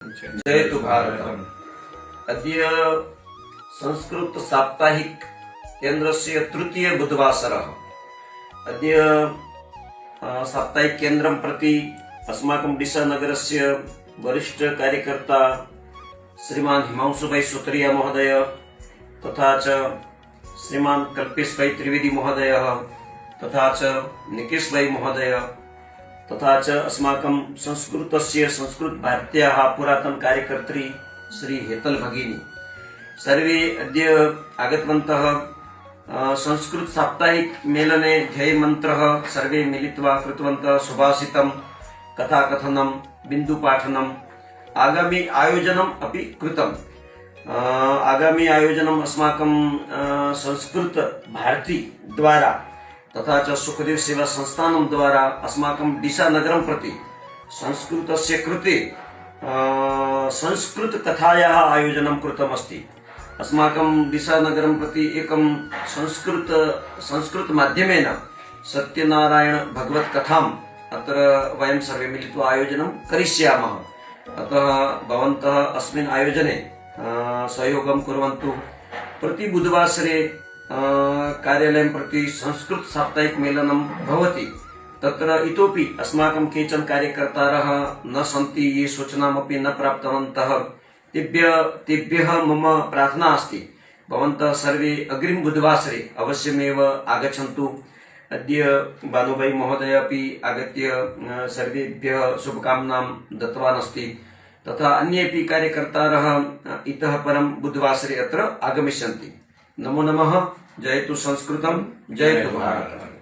जयतु भारतम्। अद्य संस्कृत साप्ताहिक केन्द्रस्य तृतीय बुधवासरः। अद्य साप्ताहिक केन्द्रं प्रति अस्माकं डिसा नगरस्य वरिष्ठ कार्यकर्ता श्रीमान हिमांशु भाई सुत्रिया महोदय तथा च श्रीमान कल्पेश भाई त्रिवेदी महोदय तथा च निकेश भाई महोदय तथा च अस्माकं संस्कृतस्य संस्कृत भारत्याः पुरातन कार्यकर्त्री श्री हेतल भगिनी सर्वे अद्य आगतवन्तः। संस्कृत साप्ताहिक मेलने ध्येय मंत्रः सर्वे मिलित्वा कृतवन्तः। सुभाषितं, कथाकथनं, बिन्दुपाठनम्, आगामी आयोजनम् अपि कृतम्। आगामी आयोजनम् अस्माकं संस्कृत भारती द्वारा तथा च सुखदेव सेवा संस्थानं द्वारा अस्माकं डिसा नगरं प्रति संस्कृतस्य कृते संस्कृत कथायाः आयोजनं कृतमस्ति। अस्माकं डिसा नगरं प्रति एकं संस्कृत माध्यमेन सत्यनारायण भगवत कथाम् अत्र वयं सर्वे मिलित्वा आयोजनं करिष्यामः। अतः भवन्तः अस्मिन् आयोजने सहयोगं कुर्वन्तु। प्रति बुधवासरे कार्यालयं प्रति संस्कृत साप्ताहिक मेलनं भवति। तत्र इतोपि अस्माकं केचन कार्यकर्तारः न सन्ति, ये सूचनामपि न प्राप्तवन्तः। तेभ्यः मम प्रार्थना अस्ति, भवन्तः सर्वे अग्रिम बुधवासरे अवश्यमेव आगच्छन्तु। अद्य बानुभाई महोदय अपि आगत्य सर्वेभ्यः शुभकामनां दत्तवान् अस्ति। तथा अन्येपि कार्यकर्तारः इतः परं बुधवासरे अत्र आगमिष्यन्ति। नमो नमः। जयतु संस्कृतं, जयतु भारतम्।